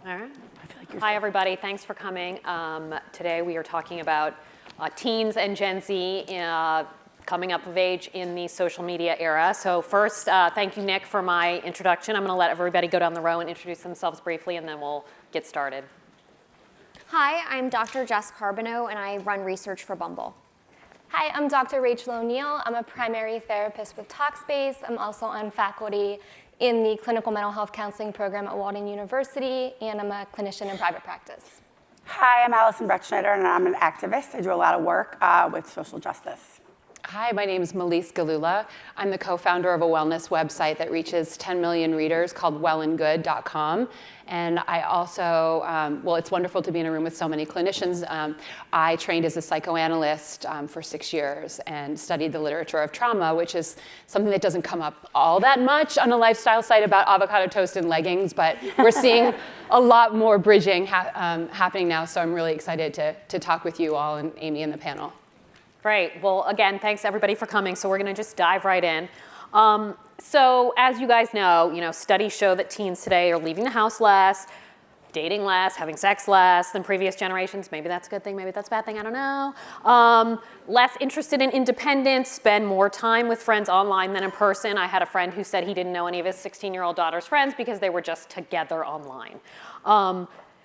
All right. Hi, everybody. Thanks for coming. Today we are talking about teens and Gen Z coming up of age in the social media era. So first, thank you, Nick, for my introduction. I'm going to let everybody go down the row and introduce themselves briefly, and then we'll get started. Hi, I'm Dr. Jess Carbino, and I run research for Bumble. Hi, I'm Dr. Rachel O'Neill. I'm a primary therapist with Talkspace. I'm also on faculty in the clinical mental health counseling program at Walden University, and I'm a clinician in private practice. Hi, I'm Alison Brettschneider, and I'm an activist. I do a lot of work with social justice. Hi, my name is Melisse Gelula. I'm the co-founder of a wellness website that reaches 10 million readers called wellandgood.com. And I also, well, it's wonderful to be in a room with so many clinicians. I trained as a psychoanalyst for 6 years and studied the literature of trauma, which is something that doesn't come up all that much on a lifestyle site about avocado toast and leggings, but we're seeing a lot more bridging happening now. So I'm really excited to talk with you all and Amy and the panel. Great. Well, again, thanks everybody for coming. So we're going to just dive right in. So as you guys know, studies show that teens today are leaving the house less, dating less, having sex less than previous generations. Maybe that's a good thing, maybe that's a bad thing, I don't know. Less interested in independence, spend more time with friends online than in person. I had a friend who said he didn't know any of his 16-year-old daughter's friends because they were just together online.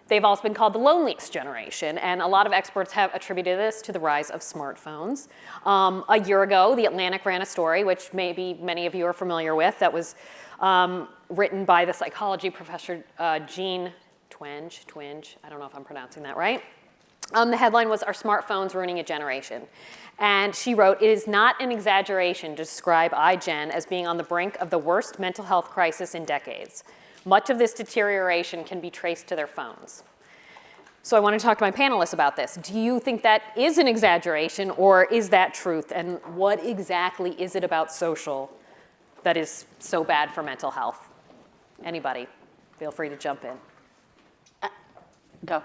They've also been called the loneliest generation, and a lot of experts have attributed this to the rise of smartphones. A year ago, The Atlantic ran a story, which maybe many of you are familiar with, that was written by the psychology professor Jean Twenge, I don't know if I'm pronouncing that right. The headline was, "Are Smartphones Ruining a Generation?" And she wrote, "It is not an exaggeration to describe iGen as being on the brink of the worst mental health crisis in decades. Much of this deterioration can be traced to their phones." So I want to talk to my panelists about this. Do you think that is an exaggeration, or is that truth? And what exactly is it about social that is so bad for mental health? Anybody, feel free to jump in. Go.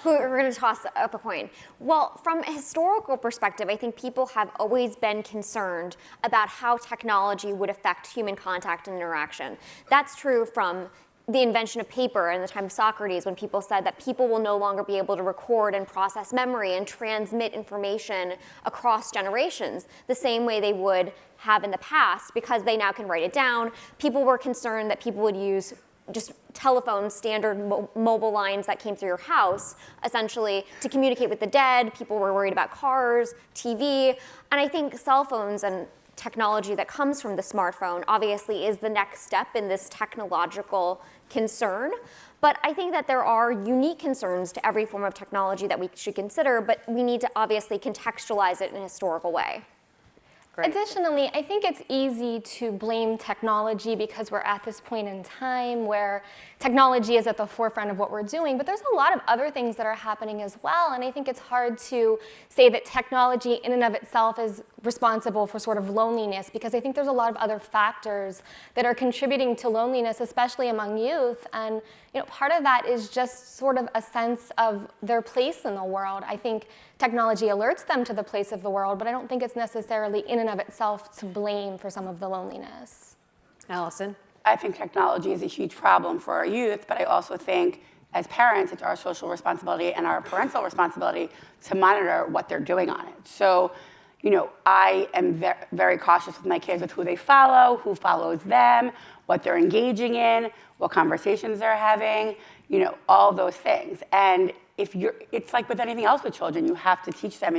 We're going to toss up a coin. Well, from a historical perspective, I think people have always been concerned about how technology would affect human contact and interaction. That's true from the invention of paper in the time of Socrates, when people said that people will no longer be able to record and process memory and transmit information across generations the same way they would have in the past, because they now can write it down. People were concerned that people would use just telephone standard mobile lines that came through your house, essentially, to communicate with the dead. People were worried about cars, TV, and I think cell phones and technology that comes from the smartphone obviously is the next step in this technological concern. But I think that there are unique concerns to every form of technology that we should consider, but we need to obviously contextualize it in a historical way. Great. Additionally, I think it's easy to blame technology because we're at this point in time where technology is at the forefront of what we're doing, but there's a lot of other things that are happening as well, and I think it's hard to say that technology in and of itself is responsible for sort of loneliness, because I think there's a lot of other factors that are contributing to loneliness, especially among youth, and part of that is just sort of a sense of their place in the world. I think technology alerts them to the place of the world, but I don't think it's necessarily in and of itself to blame for some of the loneliness. Alison? I think technology is a huge problem for our youth, but I also think as parents, it's our social responsibility and our parental responsibility to monitor what they're doing on it. So, I am very cautious with my kids with who they follow, who follows them, what they're engaging in, what conversations they're having, all those things. And it's like with anything else with children, you have to teach them.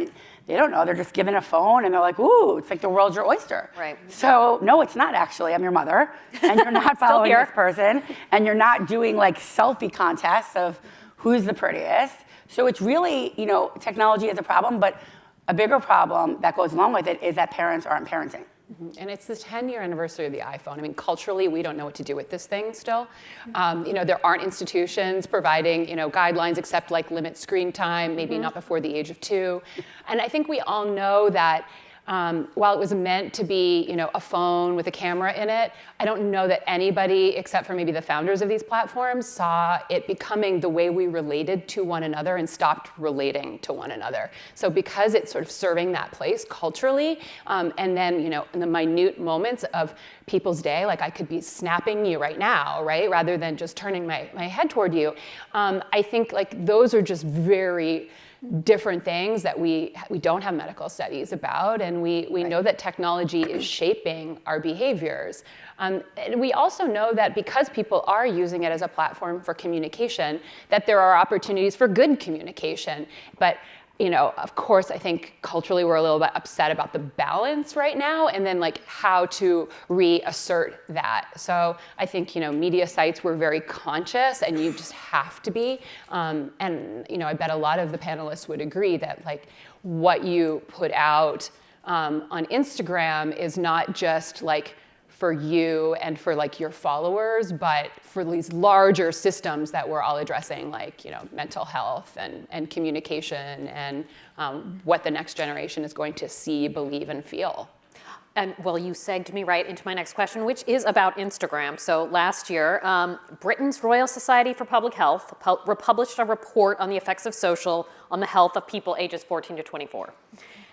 They don't know, they're just given a phone and they're like, ooh, it's like the world's your oyster. Right. So no, it's not actually. I'm your mother, and you're not following this person, and you're not doing like selfie contests of who's the prettiest. So it's really, technology is a problem, but a bigger problem that goes along with it is that parents aren't parenting. Mm-hmm. And it's the 10-year anniversary of the iPhone. I mean, culturally, we don't know what to do with this thing still. There aren't institutions providing, guidelines except like limit screen time, maybe not before the age of 2. And I think we all know that while it was meant to be, a phone with a camera in it, I don't know that anybody, except for maybe the founders of these platforms, saw it becoming the way we related to one another and stopped relating to one another. So because it's sort of serving that place culturally, and then, in the minute moments of people's day, like I could be snapping you right now, right? Rather than just turning my head toward you. I think like those are just very different things that we don't have medical studies about, and we know that technology is shaping our behaviors. And we also know that because people are using it as a platform for communication, that there are opportunities for good communication. But of course, I think culturally we're a little bit upset about the balance right now, and then like how to reassert that. So I think, media sites were very conscious, and you just have to be. And, I bet a lot of the panelists would agree that like what you put out on Instagram is not just like for you and for like your followers, but for these larger systems that we're all addressing, like mental health and communication and what the next generation is going to see, believe, and feel. And well, you segged me right into my next question, which is about Instagram. So last year, Britain's Royal Society for Public Health published a report on the effects of social on the health of people ages 14 to 24.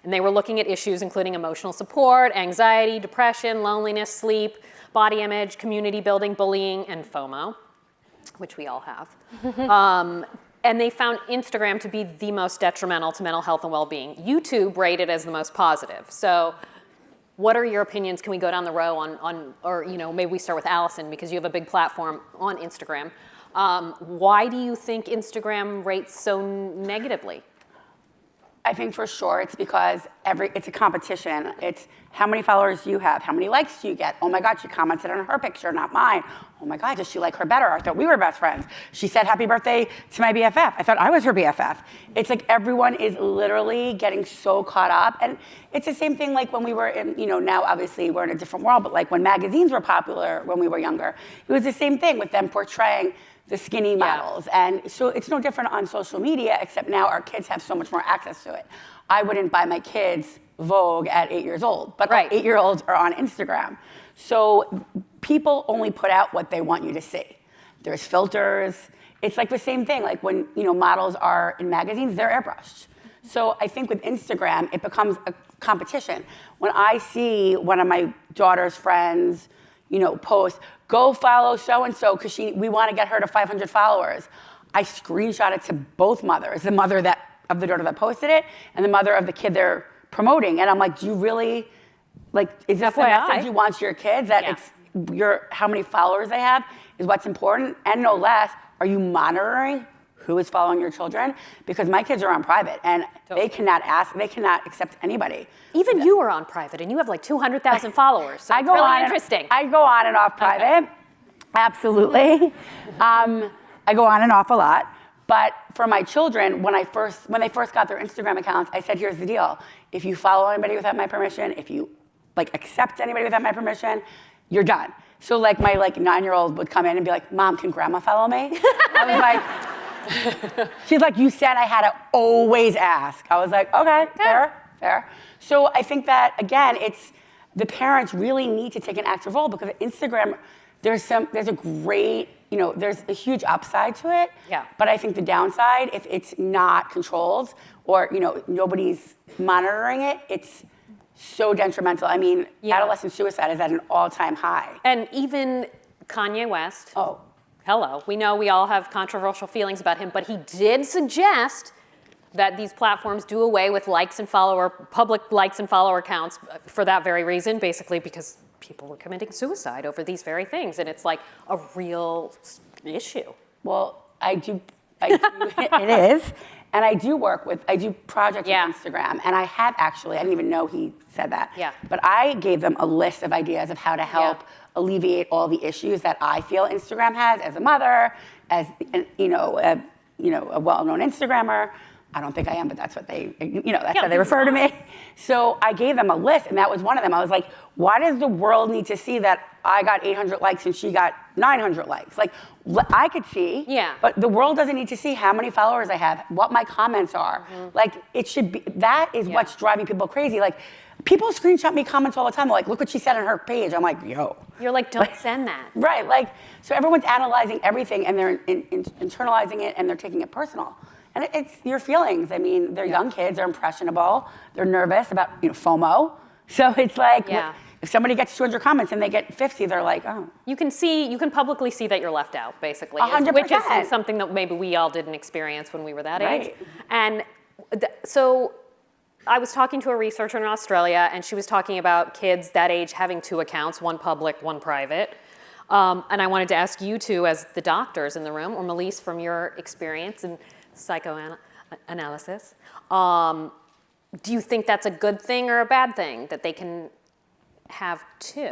And they were looking at issues including emotional support, anxiety, depression, loneliness, sleep, body image, community building, bullying, and FOMO, which we all have. And they found Instagram to be the most detrimental to mental health and well-being. YouTube rated as the most positive. So what are your opinions? Can we go down the row or maybe we start with Alison, because you have a big platform on Instagram. Why do you think Instagram rates so negatively? I think for sure it's because it's a competition. It's how many followers do you have? How many likes do you get? Oh my God, she commented on her picture, not mine. Oh my God, does she like her better? I thought we were best friends. She said happy birthday to my BFF. I thought I was her BFF. It's like everyone is literally getting so caught up. And it's the same thing like when we were in, now obviously we're in a different world, but like when magazines were popular when we were younger, it was the same thing with them portraying the skinny models. Yeah. And so it's no different on social media, except now our kids have so much more access to it. I wouldn't buy my kids Vogue at 8 years old, but right. 8-year-olds are on Instagram. So people only put out what they want you to see. There's filters. It's like the same thing, like when models are in magazines, they're airbrushed. So I think with Instagram, it becomes a competition. When I see one of my daughter's friends, post, go follow so-and-so because we want to get her to 500 followers. I screenshot it to both mothers, the mother of the daughter that posted it and the mother of the kid they're promoting. And I'm like, do you really, is this the message you want to your kids? That it's how many followers they have is what's important? And no less, are you monitoring who is following your children? Because my kids are on private and they cannot accept anybody. Even you are on private and you have like 200,000 followers. So it's really interesting. I go on and off private. Okay. Absolutely. I go on and off a lot. But for my children, when they first got their Instagram accounts, I said, here's the deal. If you follow anybody without my permission, if you accept anybody without my permission, you're done. So my 9-year-old would come in and be like, Mom, can grandma follow me? I was like, she's like, you said I had to always ask. I was like, okay, fair. So I think that, again, it's the parents really need to take an active role because Instagram, there's a great, there's a huge upside to it. Yeah. But I think the downside, if it's not controlled or, nobody's monitoring it, it's so detrimental. I mean, adolescent suicide is at an all-time high. And even Kanye West. Oh. Hello. We know we all have controversial feelings about him, but he did suggest that these platforms do away with public likes and follower accounts for that very reason, basically because people were committing suicide over these very things, and it's like a real issue. Well, I do it is, and I do projects with Instagram, and I have actually, I didn't even know he said that. Yeah. But I gave them a list of ideas of how to help alleviate all the issues that I feel Instagram has as a mother, as a well-known Instagrammer. I don't think I am, but that's what they, that's how they refer to me. So I gave them a list, and that was one of them. I was like, why does the world need to see that I got 800 likes and she got 900 likes? Like, I could see, but the world doesn't need to see how many followers I have, what my comments are. Like, it should be, that is what's driving people crazy. Like, people screenshot me comments all the time. They're like, look what she said on her page. I'm like, yo. You're like, don't send that. Right, like, so everyone's analyzing everything, and they're internalizing it, and they're taking it personal. And it's your feelings. I mean, they're young kids, they're impressionable, they're nervous about, FOMO. So it's like, if somebody gets 200 comments and they get 50, they're like, oh. You can publicly see that you're left out, basically. 100%. Which is something that maybe we all didn't experience when we were that age. And so I was talking to a researcher in Australia, and she was talking about kids that age having 2 accounts, one public, one private. And I wanted to ask you two, as the doctors in the room, or Melisse, from your experience in psychoanalysis, do you think that's a good thing or a bad thing, that they can have 2?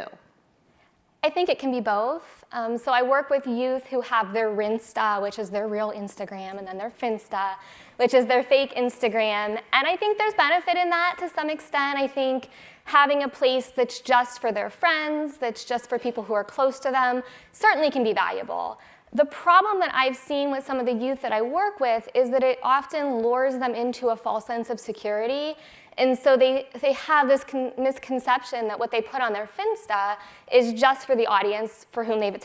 I think it can be both. So I work with youth who have their Rinsta, which is their real Instagram, and then their Finsta, which is their fake Instagram. And I think there's benefit in that to some extent. I think having a place that's just for their friends, that's just for people who are close to them, certainly can be valuable. The problem that I've seen with some of the youth that I work with is that it often lures them into a false sense of security. And so they have this misconception that what they put on their Finsta is just for the audience for whom they've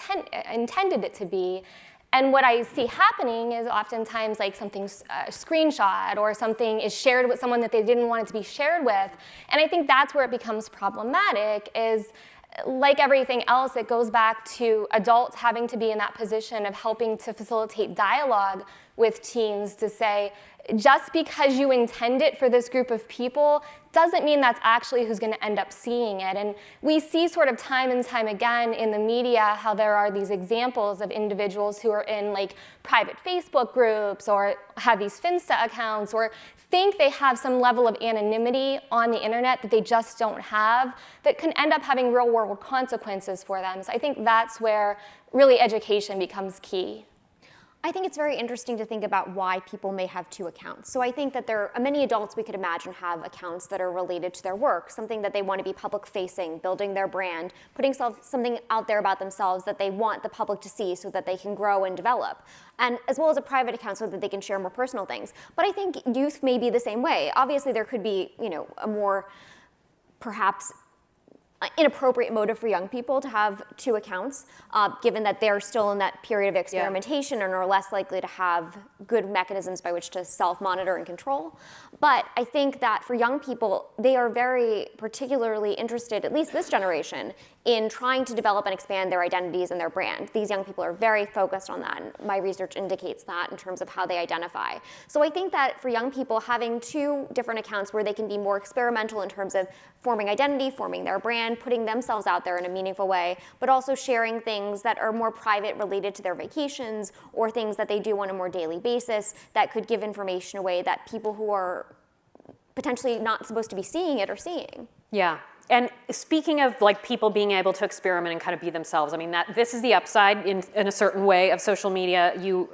intended it to be. And what I see happening is oftentimes like something's screenshot or something is shared with someone that they didn't want it to be shared with. And I think that's where it becomes problematic, is like everything else, it goes back to adults having to be in that position of helping to facilitate dialogue with teens to say, just because you intend it for this group of people doesn't mean that's actually who's going to end up seeing it. And we see sort of time and time again in the media how there are these examples of individuals who are in like private Facebook groups or have these Finsta accounts or think they have some level of anonymity on the internet that they just don't have, that can end up having real world consequences for them. So I think that's where really education becomes key. I think it's very interesting to think about why people may have 2 accounts. So I think that there are many adults we could imagine have accounts that are related to their work, something that they want to be public-facing, building their brand, putting something out there about themselves that they want the public to see so that they can grow and develop, and as well as a private account so that they can share more personal things. But I think youth may be the same way. Obviously, there could be, a more perhaps inappropriate motive for young people to have 2 accounts, given that they're still in that period of experimentation and are less likely to have good mechanisms by which to self-monitor and control. But I think that for young people, they are very particularly interested, at least this generation, in trying to develop and expand their identities and their brand. These young people are very focused on that, and my research indicates that in terms of how they identify. So I think that for young people, having 2 different accounts where they can be more experimental in terms of forming identity, forming their brand, putting themselves out there in a meaningful way, but also sharing things that are more private related to their vacations or things that they do on a more daily basis that could give information away that people who are potentially not supposed to be seeing it are seeing. Yeah. And speaking of like people being able to experiment and kind of be themselves, I mean, this is the upside in a certain way of social media. You,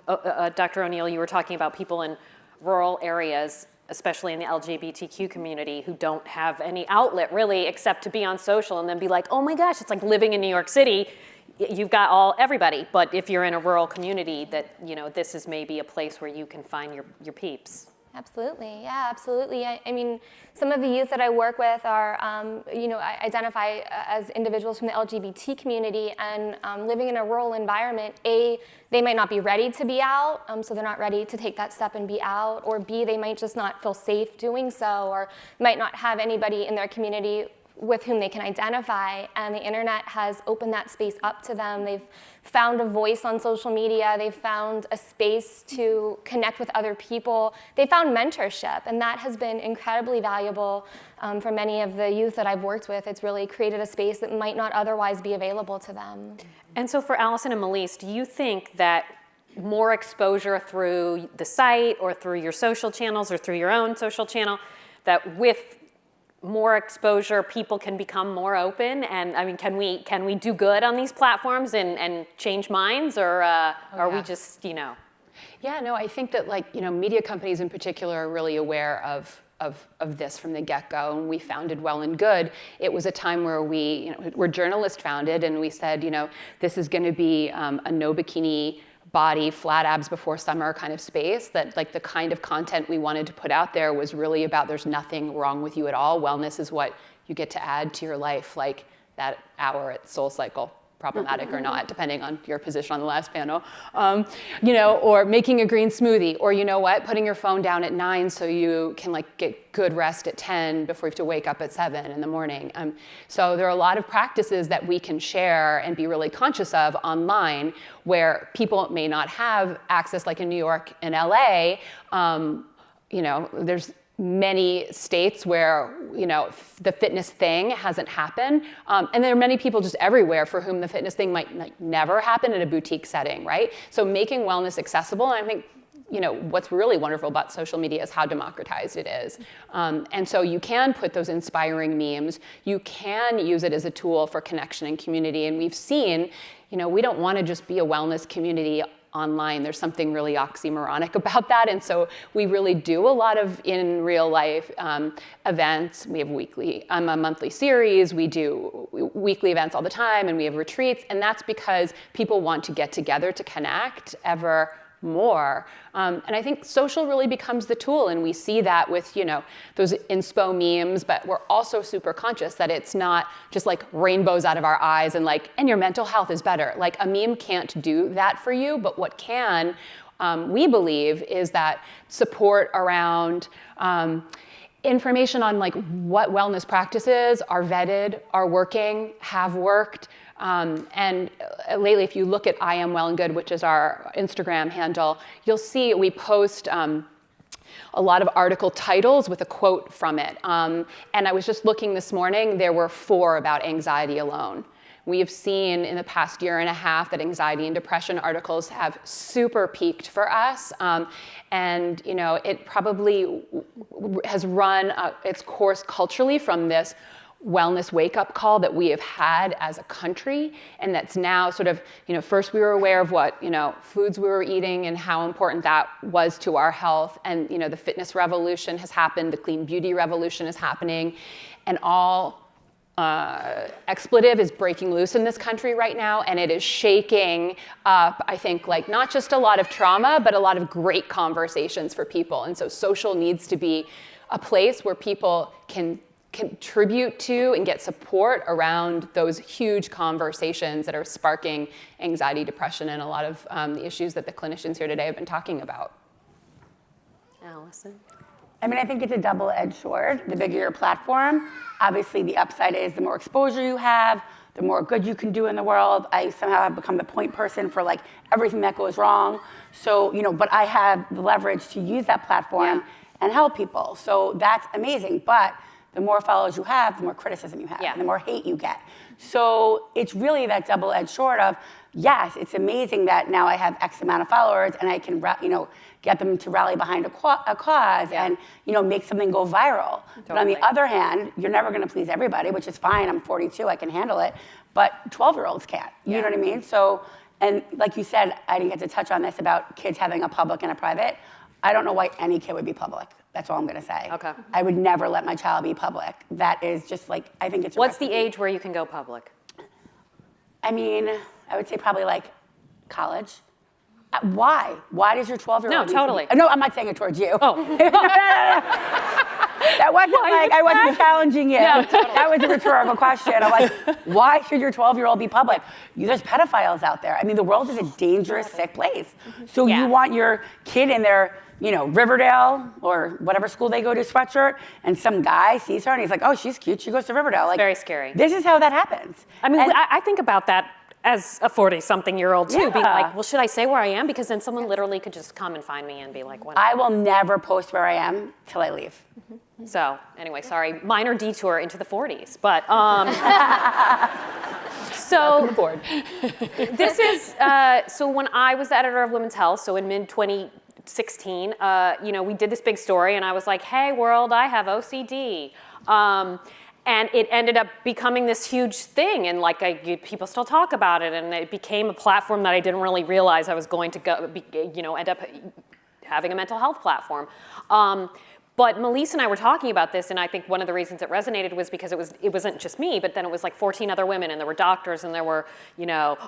Dr. O'Neill, you were talking about people in rural areas, especially in the LGBTQ community, who don't have any outlet really except to be on social and then be like, oh my gosh, it's like living in New York City. You've got everybody. But if you're in a rural community, that this is maybe a place where you can find your peeps. Absolutely, yeah, absolutely. I mean, some of the youth that I work with are, I identify as individuals from the LGBT community, and living in a rural environment, A, they might not be ready to be out, so they're not ready to take that step and be out, or B, they might just not feel safe doing so, or might not have anybody in their community with whom they can identify, and the internet has opened that space up to them. They've found a voice on social media. They've found a space to connect with other people. They found mentorship, and that has been incredibly valuable for many of the youth that I've worked with. It's really created a space that might not otherwise be available to them. And so for Alison and Melisse, do you think that more exposure through the site or through your social channels or through your own social channel, that with more exposure, people can become more open? And I mean, can we do good on these platforms and change minds, or are we just, Yeah, no, I think that media companies in particular are really aware of this from the get-go. And we founded Well and Good. It was a time where we're journalist founded, and we said, this is going to be a no bikini body, flat abs before summer kind of space, that the kind of content we wanted to put out there was really about there's nothing wrong with you at all. Wellness is what you get to add to your life, like that hour at SoulCycle. Problematic or not, depending on your position on the last panel, or making a green smoothie, or putting your phone down at 9 so you can get good rest at 10 before you have to wake up at 7 in the morning. So there are a lot of practices that we can share and be really conscious of online where people may not have access, like in New York and LA. There's many states where the fitness thing hasn't happened, and there are many people just everywhere for whom the fitness thing might never happen in a boutique setting, right? So making wellness accessible, and I think what's really wonderful about social media is how democratized it is, and so you can put those inspiring memes, you can use it as a tool for connection and community, and we've seen we don't want to just be a wellness community online. There's something really oxymoronic about that. And so we really do a lot of in real life events. We have a monthly series. We do weekly events all the time, and we have retreats. And that's because people want to get together to connect ever more. And I think social really becomes the tool, and we see that with those inspo memes, but we're also super conscious that it's not just rainbows out of our eyes and your mental health is better. A meme can't do that for you, but what can, we believe, is that support around information on what wellness practices are vetted, are working, have worked. And lately, if you look at I Am Well and Good, which is our Instagram handle, you'll see we post a lot of article titles with a quote from it. And I was just looking this morning, there were 4 about anxiety alone. We have seen in the past year and a half that anxiety and depression articles have super peaked for us. And it probably has run its course culturally from this wellness wake-up call that we have had as a country, and that's now sort of, first we were aware of what, foods we were eating and how important that was to our health, and, the fitness revolution has happened, the clean beauty revolution is happening, and all expletive is breaking loose in this country right now, and it is shaking up, I think, not just a lot of trauma, but a lot of great conversations for people, and so social needs to be a place where people can contribute to and get support around those huge conversations that are sparking anxiety, depression, and a lot of the issues that the clinicians here today have been talking about. Alison? I think it's a double-edged sword. The bigger your platform, obviously the upside is the more exposure you have, the more good you can do in the world. I somehow have become the point person for everything that goes wrong. So, but I have the leverage to use that platform and help people. So that's amazing. But the more followers you have, the more criticism you have, and the more hate you get. So it's really that double-edged sword of, yes, it's amazing that now I have X amount of followers and I can, get them to rally behind a cause and, make something go viral. Totally. But on the other hand, you're never going to please everybody, which is fine. I'm 42, I can handle it. But 12-year-olds can't. You know what I mean? So, and like you said, I didn't get to touch on this about kids having a public and a private. I don't know why any kid would be public. That's all I'm going to say. Okay. I would never let my child be public. That is just I think it's. What's the age where you can go public? I would say probably college. Why? Why does your 12-year-old? No, totally. No, I'm not saying it towards you. Oh. That wasn't I wasn't challenging you. No, totally. That was a rhetorical question. I'm why should your 12-year-old be public? There's pedophiles out there. The world is a dangerous, sick place. So you want your kid in their, Riverdale or whatever school they go to sweatshirt, and some guy sees her and he's like, oh, she's cute. She goes to Riverdale. It's very scary. This is how that happens. I think about that as a 40-something-year-old too, being well, should I say where I am? Because then someone literally could just come and find me and be like, what? I will never post where I am till I leave. So anyway, sorry, minor detour into the 40s, but so this is so when I was the editor of Women's Health, so in mid-2016, we did this big story, and I was like, hey world, I have OCD. And it ended up becoming this huge thing, and like people still talk about it, and it became a platform that I didn't really realize I was going to end up having a mental health platform. But Melisse and I were talking about this, and I think one of the reasons it resonated was because it wasn't just me, but then it was like 14 other women, and there were doctors, and there were,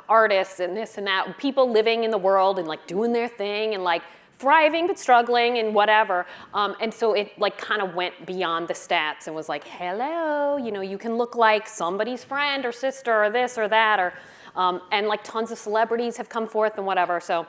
artists, and this and that, people living in the world and like doing their thing and like thriving but struggling and whatever. And so it like kind of went beyond the stats and was like, hello, you can look like somebody's friend or sister or this or that, or and like tons of celebrities have come forth and whatever. So.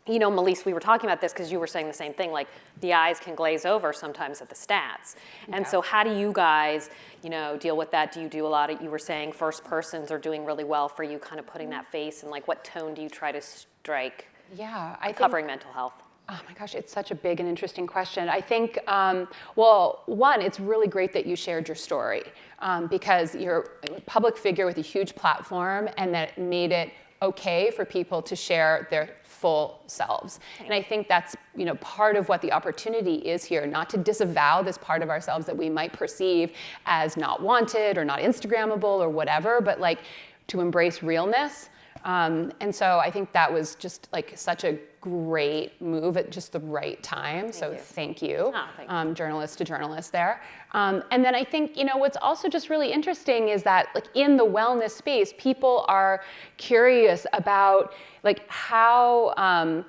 Melisse, we were talking about this because you were saying the same thing, like the eyes can glaze over sometimes at the stats. And so how do you guys, deal with that? Do you do a lot of, you were saying first persons are doing really well for you, kind of putting that face, and like what tone do you try to strike? Yeah, covering mental health. Oh my gosh, it's such a big and interesting question. I think, one, it's really great that you shared your story because you're a public figure with a huge platform, and that made it okay for people to share their full selves. And I think that's, part of what the opportunity is here, not to disavow this part of ourselves that we might perceive as not wanted or not Instagrammable or whatever, but like to embrace realness. And so I think that was just like such a great move at just the right time. Thank you, journalist to journalist there. And then I think, what's also just really interesting is that like in the wellness space, people are curious about like how,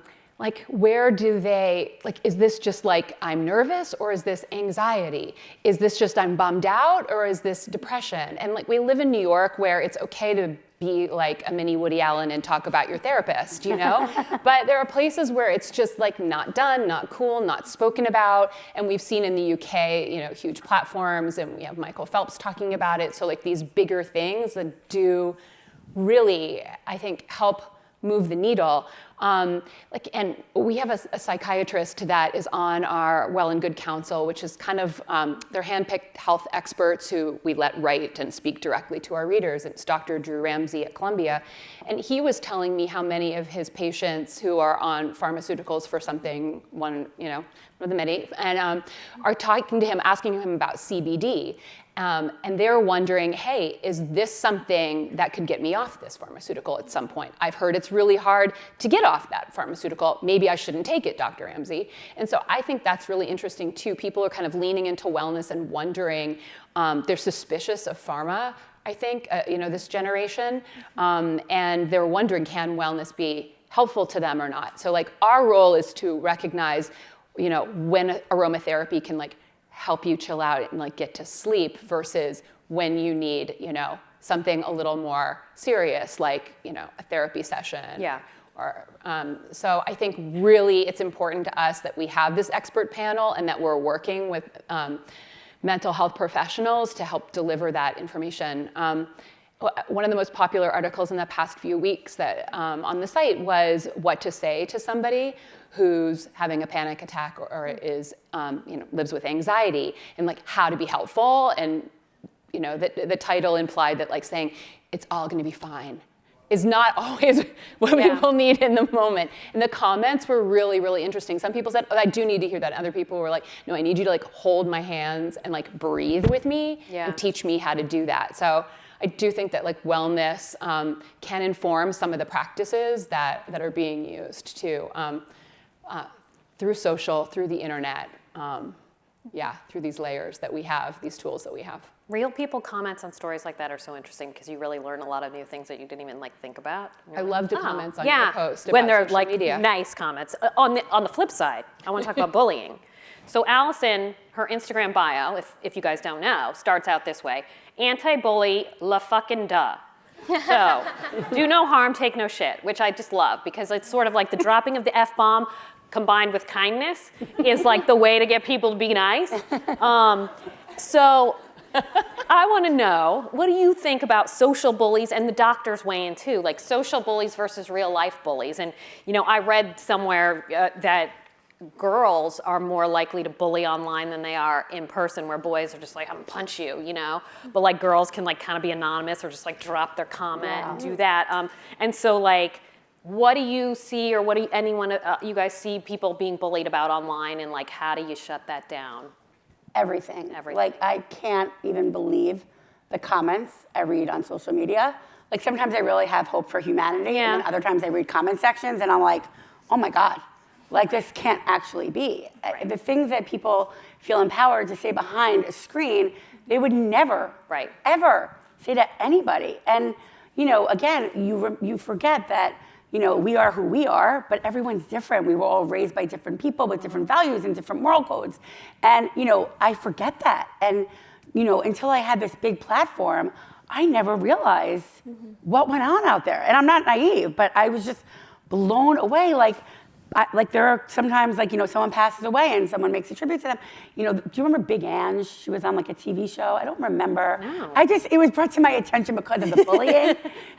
where do they, is this just like I'm nervous, or is this anxiety? Is this just I'm bummed out, or is this depression? And like we live in New York where it's okay to be like a mini Woody Allen and talk about your therapist, But there are places where it's just like not done, not cool, not spoken about. And we've seen in the UK, huge platforms, and we have Michael Phelps talking about it. So like these bigger things that do really, I think, help move the needle. And we have a psychiatrist that is on our Well and Good Council, which is kind of, they're handpicked health experts who we let write and speak directly to our readers. It's Dr. Drew Ramsey at Columbia. And he was telling me how many of his patients who are on pharmaceuticals for something, one of the many, and are talking to him, asking him about CBD. And they're wondering, hey, is this something that could get me off this pharmaceutical at some point? I've heard it's really hard to get off that pharmaceutical. Maybe I shouldn't take it, Dr. Ramsey. And so I think that's really interesting too. People are kind of leaning into wellness and wondering, they're suspicious of pharma, I think, this generation. And they're wondering, can wellness be helpful to them or not? So like our role is to recognize, when aromatherapy can like help you chill out and like get to sleep versus when you need, something a little more serious, like, a therapy session. Yeah. Or, so I think really it's important to us that we have this expert panel and that we're working with mental health professionals to help deliver that information. One of the most popular articles in the past few weeks that on the site was what to say to somebody who's having a panic attack or is, lives with anxiety, and like how to be helpful. And, the title implied that like saying it's all going to be fine is not always what people need in the moment. And the comments were really, really interesting. Some people said, I do need to hear that. Other people were like, no, I need you to like hold my hands and like breathe with me and teach me how to do that. So I do think that like wellness can inform some of the practices that are being used too, through social, through the internet, through these layers that we have, these tools that we have. Real people comments on stories like that are so interesting because you really learn a lot of new things that you didn't even like think about. I love the comments on your post when they're social like media. Nice comments. On the flip side, I want to talk about bullying. So Alison, her Instagram bio, if you guys don't know, starts out this way: anti-bully, la fucking duh. So, do no harm, take no shit, which I just love because it's sort of like the dropping of the F-bomb combined with kindness is like the way to get people to be nice. So I want to know, what do you think about social bullies, and the doctors weigh in too, like social bullies versus real life bullies? And I read somewhere that girls are more likely to bully online than they are in person, where boys are just like, I'm gonna punch you, but like girls can like kind of be anonymous or just like drop their comment and do that. And so like, what do you see, or what do you guys see people being bullied about online, and like how do you shut that down? everything. Everything. Like, I can't even believe the comments I read on social media. Like, sometimes I really have hope for humanity, Yeah. and then other times I read comment sections, and I'm like, oh my God, like, this can't actually be. The things that people feel empowered to say behind a screen, they would never, ever say to anybody. And, you know, again, you forget that, you know, we are who we are, but everyone's different. We were all raised by different people with different values and different moral codes. And, you know, I forget that. And, you know, until I had this big platform, I never realized what went on out there. And I'm not naive, but I was just blown away. Like there are sometimes, like, you know, someone passes away and someone makes a tribute to them. You know, do you remember Big Ange? She was on like a TV show. I don't remember. No. It was brought to my attention because of the bullying.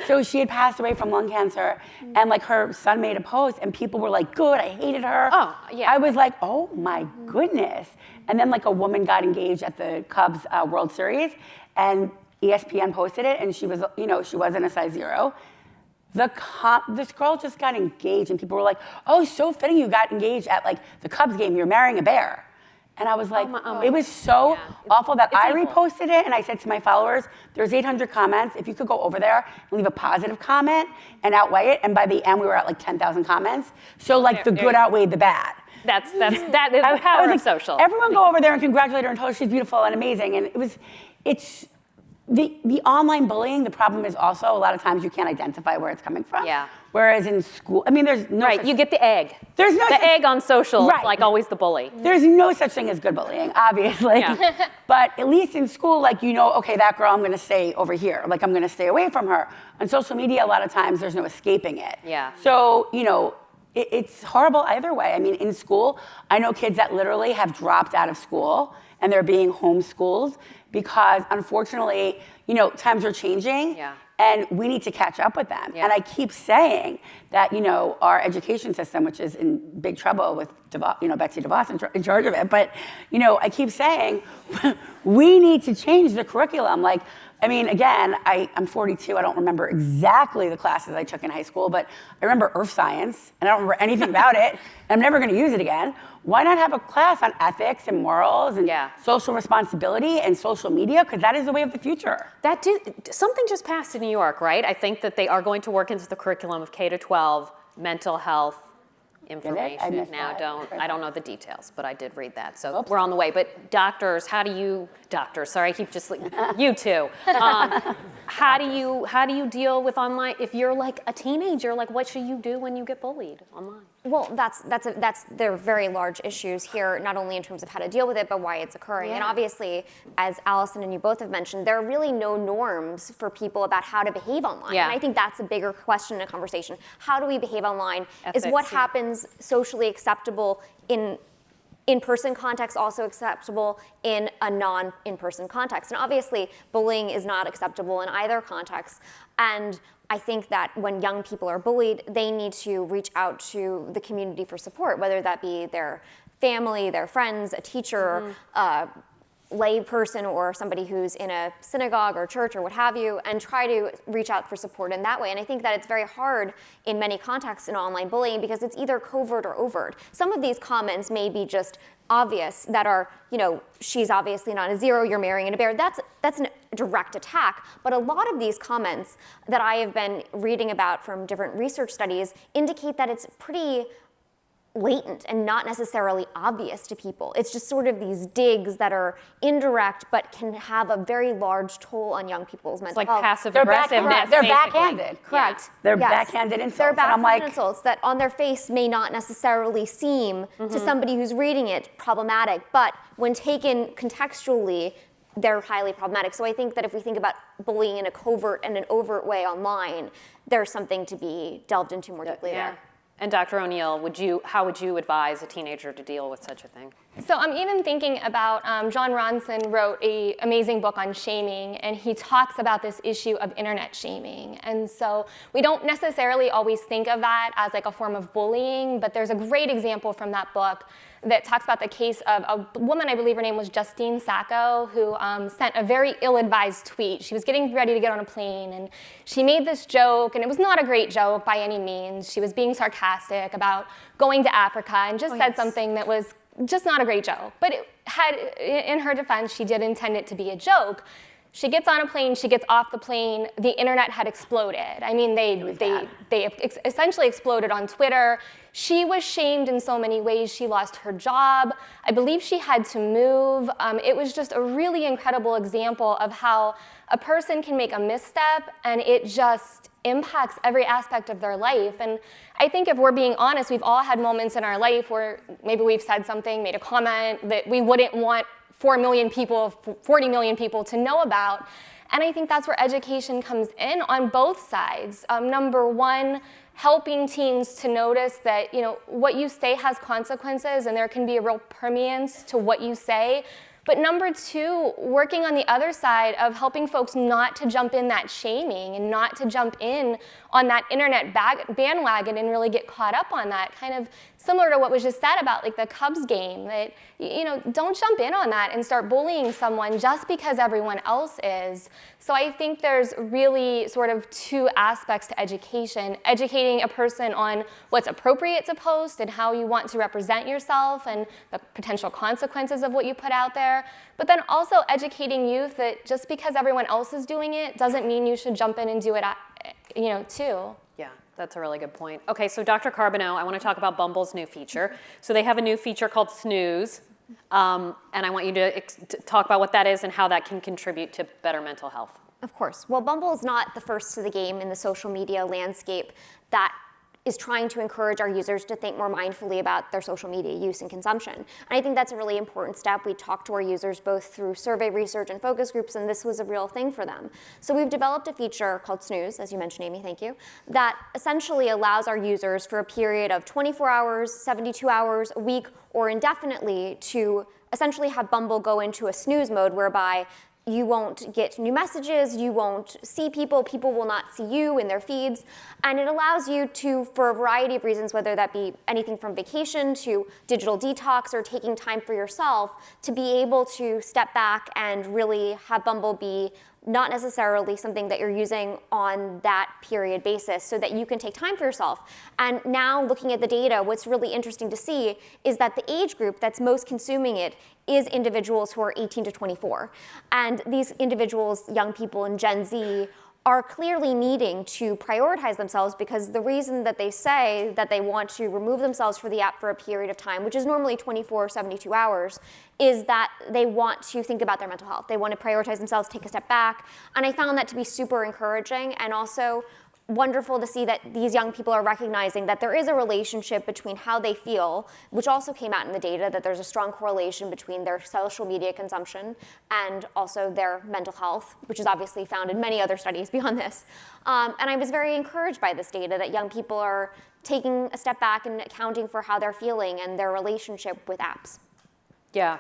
So she had passed away from lung cancer, and like her son made a post, and people were like, good, I hated her. Oh, yeah. I was like, oh my goodness. And then like a woman got engaged at the Cubs World Series, and ESPN posted it, and she was, you know, she wasn't a size 0. This girl just got engaged, and people were like, oh, so fitting you got engaged at like the Cubs game, you're marrying a bear. And I was like, it was so awful that I reposted it, and I said to my followers, there's 800 comments. If you could go over there and leave a positive comment and outweigh it, and by the end we were at like 10,000 comments. So like the good outweighed the bad. That is the power of social. Everyone go over there and congratulate her and tell her she's beautiful and amazing. And it's the online bullying. The problem is also a lot of times you can't identify where it's coming from. Yeah. Whereas in school, I mean, there's no you get the egg. There's no the egg on social. Right. Is like always the bully. There's no such thing as good bullying, obviously. Yeah. But at least in school, like, you know, okay, that girl, I'm going to stay over here. Like, I'm going to stay away from her. On social media, a lot of times there's no escaping it. Yeah. So, you know, it's horrible either way. I mean, in school, I know kids that literally have dropped out of school and they're being homeschooled because, unfortunately, you know, times are changing. Yeah. And we need to catch up with them. Yeah. And I keep saying that, you know, our education system, which is in big trouble with, Betsy DeVos in charge of it, but, you know, I keep saying we need to change the curriculum. Like, I mean, again, I'm 42. I don't remember exactly the classes I took in high school, but I remember earth science, and I don't remember anything about it, and I'm never going to use it again. Why not have a class on ethics and morals and social responsibility and social media? Because that is the way of the future. Something just passed in New York, right? I think that they are going to work into the curriculum of K-12 mental health information. I don't know the details, but I did read that. So we're on the way. But doctors, sorry, I keep just like, you two. How do you deal with online? If you're like a teenager, like what should you do when you get bullied online? Well, there are very large issues here, not only in terms of how to deal with it, but why it's occurring. Yeah. And obviously, as Alison and you both have mentioned, there are really no norms for people about how to behave online. Yeah. And I think that's a bigger question in a conversation. How do we behave online? Is what happens socially acceptable in in-person context also acceptable in a non-in-person context? And obviously, bullying is not acceptable in either context. And I think that when young people are bullied, they need to reach out to the community for support, whether that be their family, their friends, a teacher, lay person, or somebody who's in a synagogue or church or what have you, and try to reach out for support in that way. And I think that it's very hard in many contexts in online bullying because it's either covert or overt. Some of these comments may be just obvious that are, you know, she's obviously not a 0, you're marrying a bear. That's a direct attack. But a lot of these comments that I have been reading about from different research studies indicate that it's pretty latent and not necessarily obvious to people. It's just sort of these digs that are indirect but can have a very large toll on young people's mental health. It's like passive aggressiveness. They're backhanded. Correct. Yeah. They're backhanded insults. They're backhanded insults that on their face may not necessarily seem to somebody who's reading it problematic, but when taken contextually, they're highly problematic. So I think that if we think about bullying in a covert and an overt way online, there's something to be delved into more deeply there. And Dr. O'Neill, how would you advise a teenager to deal with such a thing? So I'm even thinking about, John Ronson wrote an amazing book on shaming, and he talks about this issue of internet shaming. And so we don't necessarily always think of that as like a form of bullying, but there's a great example from that book that talks about the case of a woman, I believe her name was Justine Sacco, who sent a very ill-advised tweet. She was getting ready to get on a plane, and she made this joke, and it was not a great joke by any means. She was being sarcastic about going to Africa and just said something that was just not a great joke. But it had, in her defense, she did intend it to be a joke. She gets on a plane, she gets off the plane, the internet had exploded. I mean, they essentially exploded on Twitter. She was shamed in so many ways. She lost her job. I believe she had to move. It was just a really incredible example of how a person can make a misstep and it just impacts every aspect of their life. And I think if we're being honest, we've all had moments in our life where maybe we've said something, made a comment that we wouldn't want 4 million people, 40 million people to know about. And I think that's where education comes in on both sides. Number one, helping teens to notice that what you say has consequences and there can be a real permeance to what you say. But number two, working on the other side of helping folks not to jump in that shaming and not to jump in on that internet bandwagon and really get caught up on that. Kind of similar to what was just said about like the Cubs game, that don't jump in on that and start bullying someone just because everyone else is. So I think there's really sort of two aspects to education. Educating a person on what's appropriate to post and how you want to represent yourself and the potential consequences of what you put out there. But then also educating youth that just because everyone else is doing it doesn't mean you should jump in and do it, too. Yeah, that's a really good point. Okay, so Dr. Carbino, I want to talk about Bumble's new feature. So they have a new feature called Snooze, and I want you to talk about what that is and how that can contribute to better mental health. Of course. Well, Bumble is not the first to the game in the social media landscape that is trying to encourage our users to think more mindfully about their social media use and consumption. And I think that's a really important step. We talk to our users both through survey research and focus groups, and this was a real thing for them. So we've developed a feature called Snooze, as you mentioned, Amy, thank you, that essentially allows our users for a period of 24 hours, 72 hours, a week, or indefinitely to essentially have Bumble go into a snooze mode whereby you won't get new messages, you won't see people, people will not see you in their feeds, and it allows you to, for a variety of reasons, whether that be anything from vacation to digital detox or taking time for yourself, to be able to step back and really have Bumble be not necessarily something that you're using on that period basis so that you can take time for yourself. And now looking at the data, what's really interesting to see is that the age group that's most consuming it is individuals who are 18 to 24. And these individuals, young people in Gen Z, are clearly needing to prioritize themselves because the reason that they say that they want to remove themselves from the app for a period of time, which is normally 24 or 72 hours, is that they want to think about their mental health. They want to prioritize themselves, take a step back. And I found that to be super encouraging and also wonderful to see that these young people are recognizing that there is a relationship between how they feel, which also came out in the data, that there's a strong correlation between their social media consumption and also their mental health, which is obviously found in many other studies beyond this. And I was very encouraged by this data that young people are taking a step back and accounting for how they're feeling and their relationship with apps. Yeah,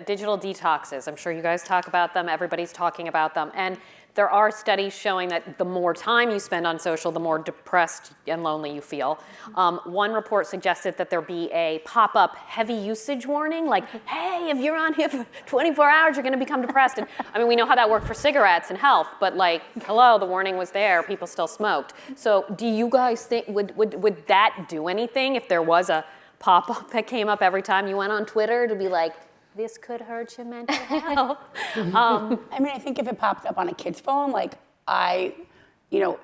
digital detoxes. I'm sure you guys talk about them. Everybody's talking about them. And there are studies showing that the more time you spend on social, the more depressed and lonely you feel. One report suggested that there be a pop-up heavy usage warning, like, hey, if you're on here for 24 hours, you're going to become depressed. And I mean, we know how that worked for cigarettes and health, but like, hello, the warning was there. People still smoked. So do you guys think, would that do anything if there was a pop-up that came up every time you went on Twitter to be like, this could hurt your mental health? I mean, I think if it popped up on a kid's phone, like I,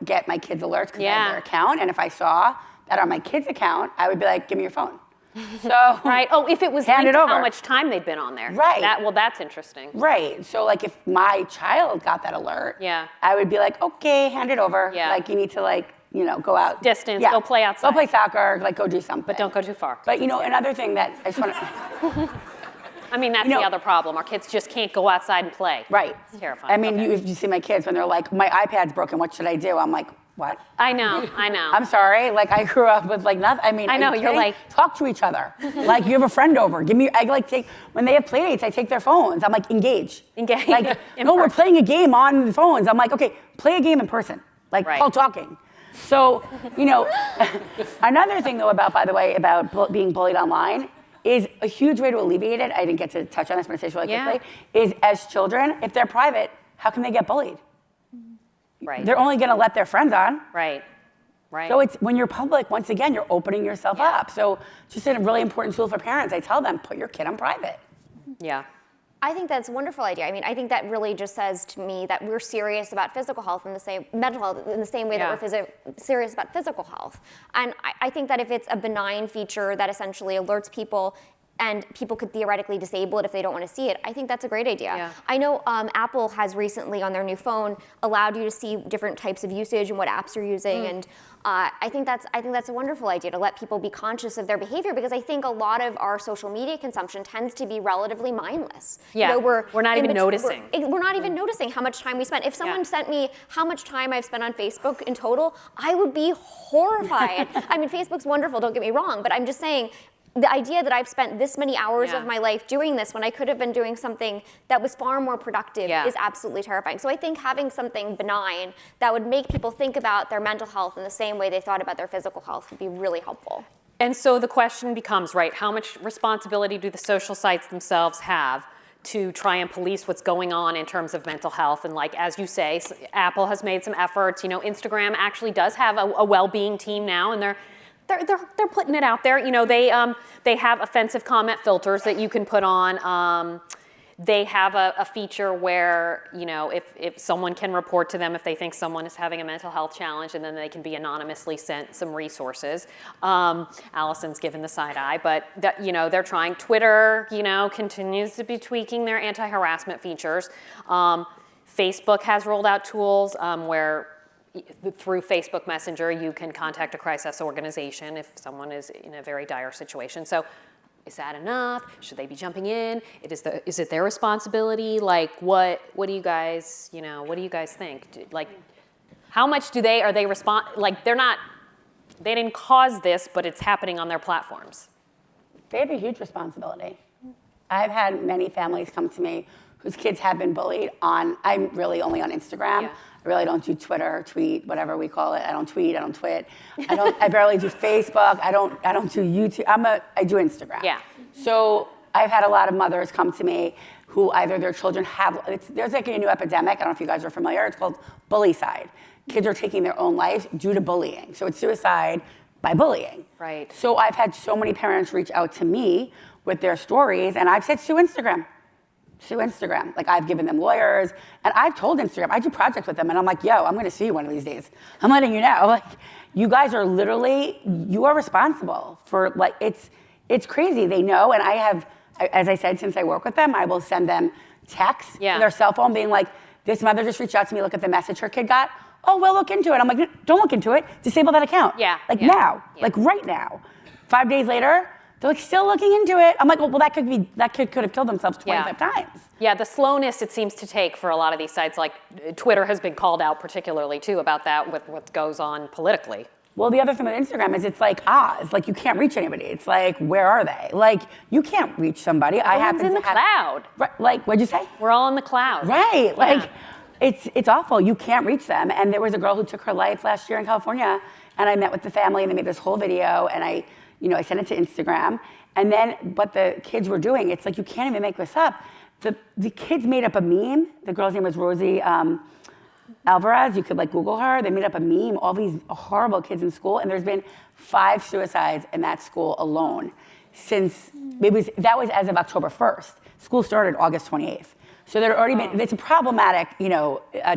get my kids' alerts because I have their account, and if I saw that on my kid's account, I would be like, give me your phone. So right. Oh, if it was linked to how much time they'd been on there. Right. That's interesting. Right. So like if my child got that alert, I would be like, okay, hand it over. Yeah. Like you need to go out. Distance, go play outside. Go play soccer, go do something. But don't go too far. But another thing that I just want to... I mean, that's the other problem. Our kids just can't go outside and play. Right. It's terrifying. I mean, you see my kids when they're like, my iPad's broken, what should I do? I'm like, what? I know. I'm sorry. I grew up with nothing. I mean, I know, you're like... Talk to each other. You have a friend over. When they have play dates, I take their phones. I'm like, engage. Engage. No, we're playing a game on the phones. I'm like, okay, play a game in person. Call talking. So, another thing though about being bullied online is a huge way to alleviate it. I didn't get to touch on this, but I'm going to say it really quickly, is as children, if they're private, how can they get bullied? Right. They're only going to let their friends on. Right. Right. So it's when you're public, once again, you're opening yourself up. So just a really important tool for parents. I tell them, put your kid on private. Yeah. I think that's a wonderful idea. I mean, I think that really just says to me that we're serious about physical health in the same mental health in the same way that we're serious about physical health. And I think that if it's a benign feature that essentially alerts people and people could theoretically disable it if they don't want to see it, I think that's a great idea. Yeah. I know Apple has recently on their new phone allowed you to see different types of usage and what apps you're using, and I think that's a wonderful idea to let people be conscious of their behavior, because I think a lot of our social media consumption tends to be relatively mindless. Yeah, you know, we're not even noticing. We're not even noticing how much time we spend. If someone sent me how much time I've spent on Facebook in total, I would be horrified. I mean, Facebook's wonderful, don't get me wrong, but I'm just saying, the idea that I've spent this many hours of my life doing this when I could have been doing something that was far more productive is absolutely terrifying. So I think having something benign that would make people think about their mental health in the same way they thought about their physical health would be really helpful. And so the question becomes, right, how much responsibility do the social sites themselves have to try and police what's going on in terms of mental health? And like, as you say, Apple has made some efforts. You know, Instagram actually does have a well-being team now, and they're putting it out there. You know, they have offensive comment filters that you can put on. They have a feature where, you know, if someone can report to them if they think someone is having a mental health challenge, and then they can be anonymously sent some resources. Allison's given the side eye, but that, you know, they're trying. Twitter, you know, continues to be tweaking their anti-harassment features. Facebook has rolled out tools where through Facebook Messenger, you can contact a crisis organization if someone is in a very dire situation. So is that enough? Should they be jumping in? Is it their responsibility? Like, what do you guys, you know, what do you guys think? Like, how much are they like, they didn't cause this, but it's happening on their platforms. They have a huge responsibility. I've had many families come to me whose kids have been bullied I'm really only on Instagram. Yeah. I really don't do Twitter, tweet, whatever we call it. I don't tweet, I don't twit. I barely do Facebook. I don't do YouTube. I do Instagram. Yeah. So I've had a lot of mothers come to me who either their children there's like a new epidemic, I don't know if you guys are familiar, it's called bullycide. Kids are taking their own lives due to bullying. So it's suicide by bullying. Right. So I've had so many parents reach out to me with their stories, and I've said, sue Instagram. Like, I've given them lawyers, and I've told Instagram, I do projects with them, and I'm like, yo, I'm gonna sue you one of these days. I'm letting you know. Like, you guys are you are responsible for, like, it's crazy. They know, and I have, as I said, since I work with them, I will send them texts to their cell phone being like, this mother just reached out to me, look at the message her kid got. Oh, we'll look into it. I'm like, don't look into it, disable that account. Now, like right now. 5 days later, they're like, still looking into it. I'm like, well, that kid could have killed themselves 25 times. Yeah, the slowness it seems to take for a lot of these sites, like Twitter has been called out particularly too about that with what goes on politically. Well, the other thing with Instagram is it's like Oz. Like, you can't reach anybody. It's like, where are they? Like, you can't reach somebody. Everyone's in the cloud. Right, like, what'd you say? We're all in the cloud. Right, like, it's awful. You can't reach them. And there was a girl who took her life last year in California, and I met with the family, and they made this whole video, and I sent it to Instagram. And then, what the kids were doing, it's like, you can't even make this up. The kids made up a meme. The girl's name was Rosie Alvarez. You could, like, Google her. They made up a meme, all these horrible kids in school, and there's been 5 suicides in that school alone since, that was as of October 1st. School started August 28th. So there already been, it's a problematic,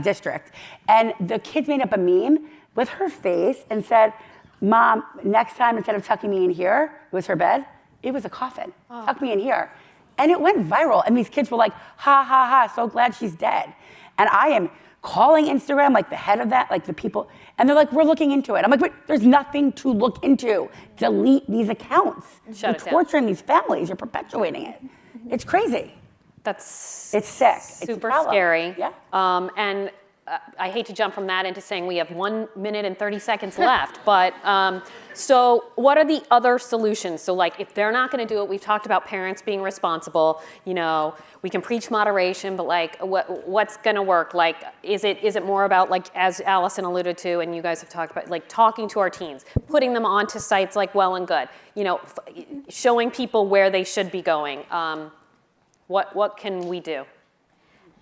district. And the kids made up a meme with her face and said, Mom, next time, instead of tucking me in here, it was her bed, it was a coffin. Tuck me in here. And it went viral. And these kids were like, ha, ha, ha, so glad she's dead. And I am calling Instagram, like the head of that, like the people, and they're like, we're looking into it. I'm like, wait, there's nothing to look into. Delete these accounts. You're torturing these families. You're perpetuating it. It's crazy. It's sick. Super scary. Yeah. And I hate to jump from that into saying we have 1 minute and 30 seconds left, but so what are the other solutions? So, like, if they're not going to do it, we've talked about parents being responsible. We can preach moderation, but like, what's going to work? Like, is it more about, like, as Alison alluded to, and you guys have talked about, like, talking to our teens, putting them onto sites like Well and Good, showing people where they should be going. What can we do?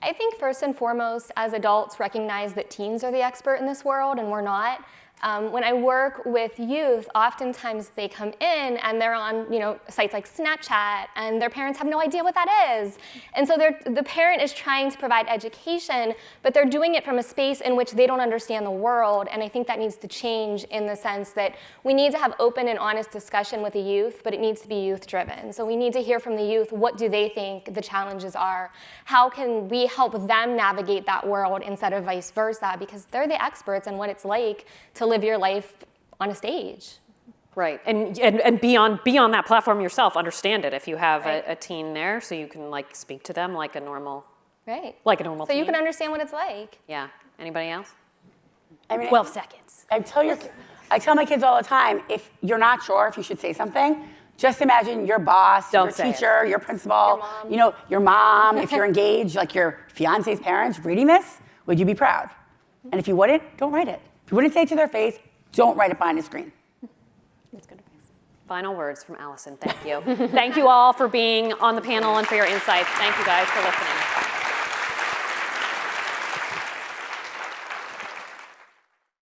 I think first and foremost, as adults, recognize that teens are the expert in this world and we're not. When I work with youth, oftentimes they come in and they're on, sites like Snapchat, and their parents have no idea what that is. And so the parent is trying to provide education, but they're doing it from a space in which they don't understand the world. And I think that needs to change in the sense that we need to have open and honest discussion with the youth, but it needs to be youth-driven. So we need to hear from the youth, what do they think the challenges are? How can we help them navigate that world instead of vice versa? Because they're the experts in what it's like to live your life on a stage. Right, and be on that platform yourself. Understand it if you have Right. a teen there, so you can like speak to them like a normal, Right. like a normal. So teen. you can understand what it's like. Yeah. Anybody else? I mean, 12 seconds. I tell my kids all the time, if you're not sure if you should say something, just imagine your boss, Don't your say it. teacher, your principal, your mom, if you're engaged, like your fiance's parents reading this, would you be proud? And if you wouldn't, don't write it. If you wouldn't say it to their face, don't write it behind the screen. That's good advice. Final words from Alison. Thank you. Thank you all for being on the panel and for your insights. Thank you guys for listening.